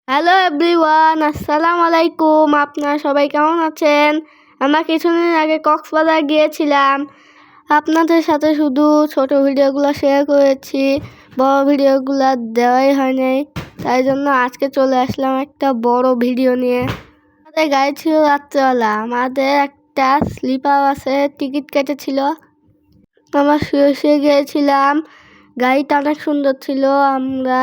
Hello everyone, আসসালামু আলাইকুম। আপনারা সবাই কেমন আছেন? আমরা কিছুদিন আগে কক্সবাজার গিয়েছিলাম। আপনাদের সাথে শুধু ছোট ভিডিওগুলো শেয়ার করেছি, বড় ভিডিওগুলো দেওয়াই হয় নাই। তাই জন্য আজকে চলে আসলাম একটা বড় ভিডিও নিয়ে। আমাদের গাড়ি ছিল রাত্রেবেলা, আমাদের একটা স্লিপার বাসে টিকিট কেটেছিল। আমরা শুয়ে শুয়ে গিয়েছিলাম। গাড়িটা অনেক সুন্দর ছিল, আমরা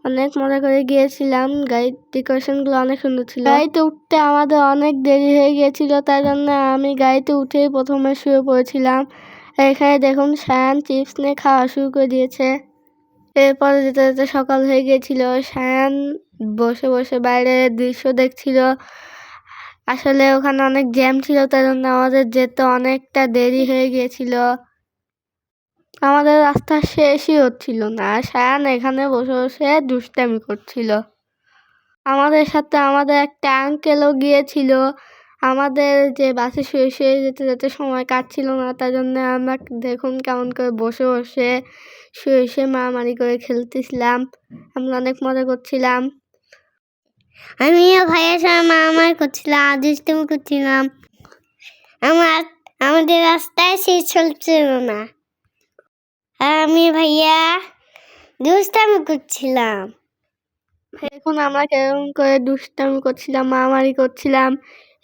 অনেক মজা করে গিয়েছিলাম। গাড়ির ডেকোরেশনগুলো অনেক সুন্দর ছিল। গাড়িতে উঠতে আমাদের অনেক দেরি হয়ে গিয়েছিল, তাই জন্য আমি গাড়িতে উঠেই প্রথমে শুয়ে পড়েছিলাম। এখানে দেখুন সায়ান চিপস নিয়ে খাওয়া শুরু করে দিয়েছে। এরপরে যেতে যেতে সকাল হয়ে গিয়েছিল। সায়ান বসে বসে বাইরের দৃশ্য দেখছিল। আসলে ওখানে অনেক জ্যাম ছিল, তাই জন্য আমাদের যেতে অনেকটা দেরি হয়ে গিয়েছিল। আমাদের রাস্তা শেষই হচ্ছিল না, সায়ান এখানে বসে বসে দুষ্টামি করছিল। আমাদের সাথে আমাদের একটা আঙ্কেলও গিয়েছিল। আমাদের যে বাসে শুয়ে শুয়ে যেতে যেতে সময় কাটছিল না, তার জন্য আমরা দেখুন কেমন করে বসে বসে শুয়ে শুয়ে মারামারি করে খেলতেছিলাম। আমরা অনেক মজা করছিলাম। আমিও ভাইয়ের সঙ্গে মারামারি করছিলাম, দুষ্টুমি করছিলাম। আমাদের রাস্তায় সিট চলছিল না, আমি ভাইয়া দুষ্টামি করছিলাম। এখন আমরা কেমন করে দুষ্টামি করছিলাম, মারামারি করছিলাম।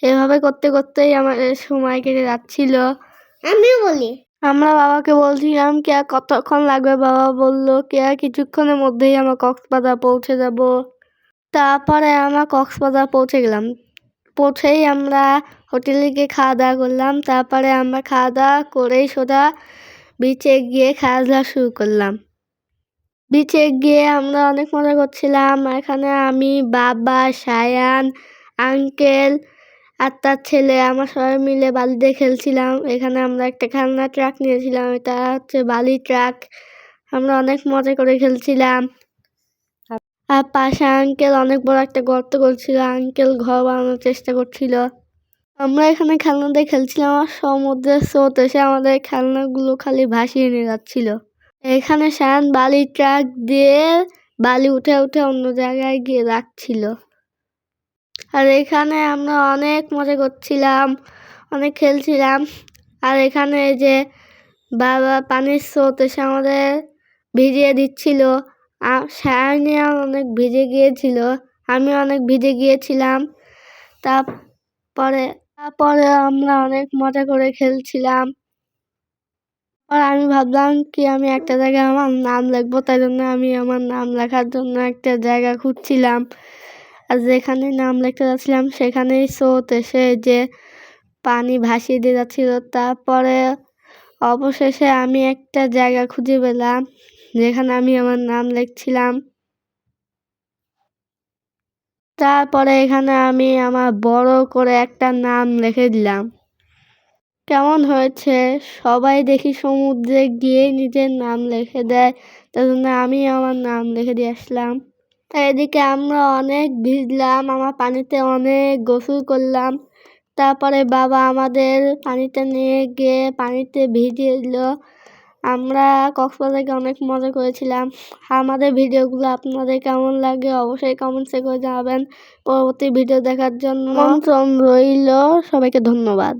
এভাবে করতে করতেই আমাদের সময় কেটে যাচ্ছিল। আমিও বলি, আমরা বাবাকে বলছিলাম কে আর কতক্ষণ লাগবে। বাবা বলল কে আর কিছুক্ষণের মধ্যেই আমরা কক্সবাজার পৌঁছে যাব। তারপরে আমরা কক্সবাজার পৌঁছে গেলাম। পৌঁছেই আমরা হোটেলে গিয়ে খাওয়া দাওয়া করলাম। তারপরে আমরা খাওয়া দাওয়া করেই সোজা বিচে গিয়ে খেলাধুলা শুরু করলাম। বিচে গিয়ে আমরা অনেক মজা করছিলাম। এখানে আমি, বাবা, সায়ান, আঙ্কেল আর তার ছেলে আমরা সবাই মিলে বালি দিয়ে খেলছিলাম। এখানে আমরা একটা খেলনা ট্রাক নিয়েছিলাম, এটা হচ্ছে বালি ট্রাক। আমরা অনেক মজা করে খেলছিলাম। আর পাশে আঙ্কেল অনেক বড় একটা গর্ত করছিল, আঙ্কেল ঘর বানানোর চেষ্টা করছিল। আমরা এখানে খেলনা দিয়ে খেলছিলাম, আর সমুদ্রের স্রোত এসে আমাদের খেলনাগুলো খালি ভাসিয়ে নিয়ে যাচ্ছিল। এখানে সায়ান বালি ট্রাক দিয়ে বালি উঠে উঠে অন্য জায়গায় গিয়ে রাখছিল। আর এখানে আমরা অনেক মজা করছিলাম, অনেক খেলছিলাম। আর এখানে যে বাবা পানির স্রোত এসে আমাদের ভিজিয়ে দিচ্ছিল। সায়ানিয়া অনেক ভিজে গিয়েছিল, আমি অনেক ভিজে গিয়েছিলাম। তারপরে আমরা অনেক মজা করে খেলছিলাম। আর আমি ভাবলাম কি আমি একটা জায়গায় আমার নাম লিখবো, তাই জন্য আমি আমার নাম লেখার জন্য একটা জায়গা খুঁজছিলাম। আর যেখানে নাম লিখতে যাচ্ছিলাম সেখানেই স্রোত এসে যে পানি ভাসিয়ে দিয়ে যাচ্ছিল। তারপরে অবশেষে আমি একটা জায়গা খুঁজে পেলাম যেখানে আমি আমার নাম লিখছিলাম। তারপরে এখানে আমি আমার বড় করে একটা নাম লিখে দিলাম। কেমন হয়েছে? সবাই দেখি সমুদ্রে গিয়ে নিজের নাম লিখে দেয়, তাই জন্য আমি আমার নাম লিখে দিয়ে আসলাম। এদিকে আমরা অনেক ভিজলাম, আমার পানিতে অনেক গোসল করলাম। তারপরে বাবা আমাদের পানিতে নিয়ে গিয়ে পানিতে ভিজিয়ে দিল। আমরা কক্সবাজারে অনেক মজা করেছিলাম। আমাদের ভিডিওগুলো আপনাদের কেমন লাগে অবশ্যই কমেন্টসে করে জানাবেন। পরবর্তী ভিডিও দেখার জন্য আমন্ত্রণ রইল। সবাইকে ধন্যবাদ।